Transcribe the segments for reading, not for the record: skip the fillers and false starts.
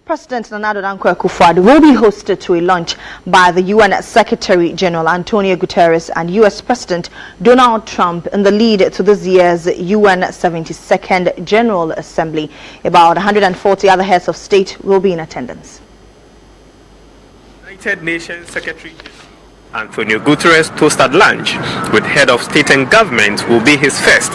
President Nana Addo Akufo-Addo will be hosted to a lunch by the UN Secretary General Antonio Guterres and US President Donald Trump in the lead to this year's UN 72nd General Assembly. About 140 other heads of state will be in attendance. United Nations Secretary General Antonio Guterres' toasted lunch with head of state and government will be his first.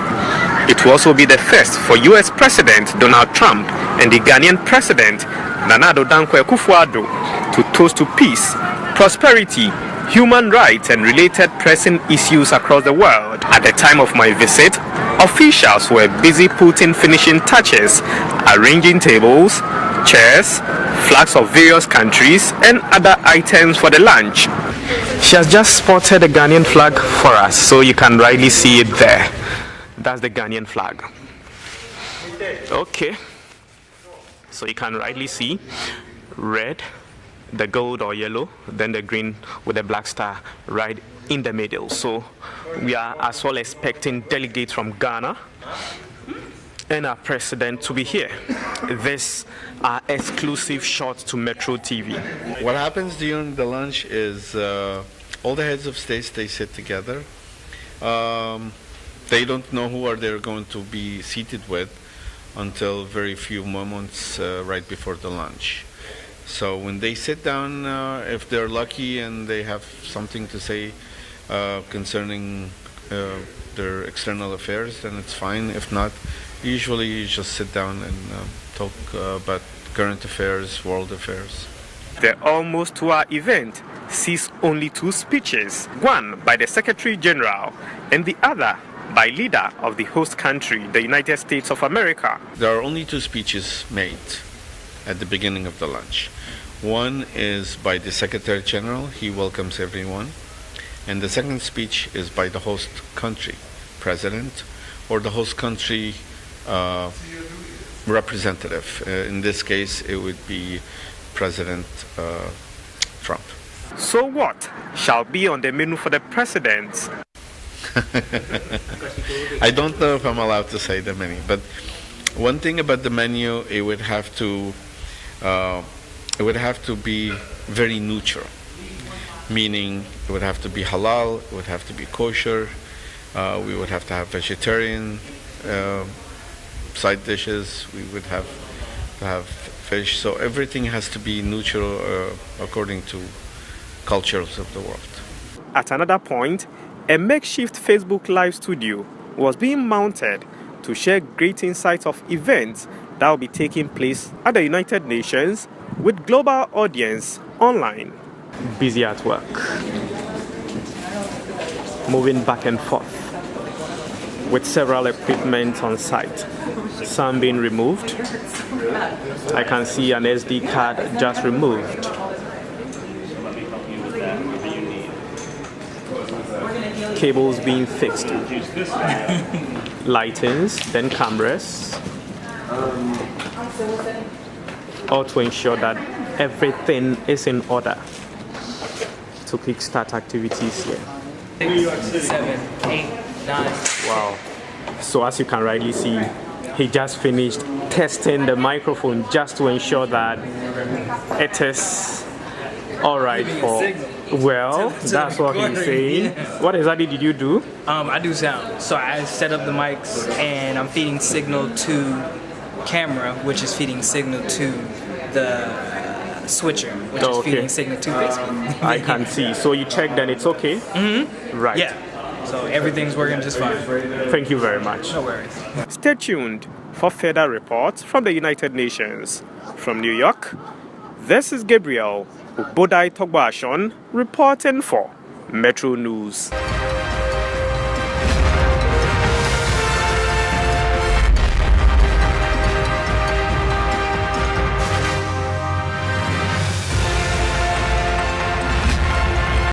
It will also be the first for US President Donald Trump and the Ghanaian President Nana Addo Akufo-Addo to toast to peace, prosperity, human rights and related pressing issues across the world. At the time of my visit, officials were busy putting finishing touches, arranging tables, chairs, flags of various countries and other items for the lunch. She has just spotted the Ghanaian flag for us, so you can rightly see it there. That's the Ghanaian flag. Okay. So you can rightly see red, the gold or yellow, then the green with the black star right in the middle. So we are as well expecting delegates from Ghana and our president to be here. This are exclusive shots to Metro TV. What happens during the lunch is all the heads of states, they sit together. They don't know who they're going to be seated with until very few moments right before the lunch. So when they sit down, if they're lucky and they have something to say concerning their external affairs, then it's fine. If not, usually you just sit down and talk about current affairs, world affairs. The almost 2-hour event sees only 2 speeches, one by the Secretary General and the other by leader of the host country, the United States of America. There are only 2 speeches made at the beginning of the lunch. One is by the Secretary General, he welcomes everyone. And the second speech is by the host country president or the host country representative. In this case, it would be President Trump. So what shall be on the menu for the president? I don't know if I'm allowed to say the menu, but one thing about the menu, it would have to be very neutral, meaning it would have to be halal, it would have to be kosher, we would have to have vegetarian side dishes, we would have to have fish, so everything has to be neutral according to cultures of the world. At another point, a makeshift Facebook Live studio was being mounted to share great insights of events that will be taking place at the United Nations with global audience online. Busy at work, moving back and forth with several equipment on site, some being removed. I can see an SD card just removed. Cables being fixed, lightings, then cameras, all to ensure that everything is in order to kickstart activities here. 6, 7, 8, 9. Wow. So as you can rightly see, he just finished testing the microphone just to ensure that it is all right for... Well, that's what he's saying. Yeah. What exactly did you do? I do sound. So I set up the mics and I'm feeding signal to camera, which is feeding signal to the switcher, which is feeding signal to Facebook. I can see. So you checked and it's okay? Mm-hmm. Right. Yeah. So everything's working just fine. Thank you very much. No worries. Stay tuned for further reports from the United Nations. From New York, this is Gabriel Ubodai Torgbor-Ashong reporting for Metro News.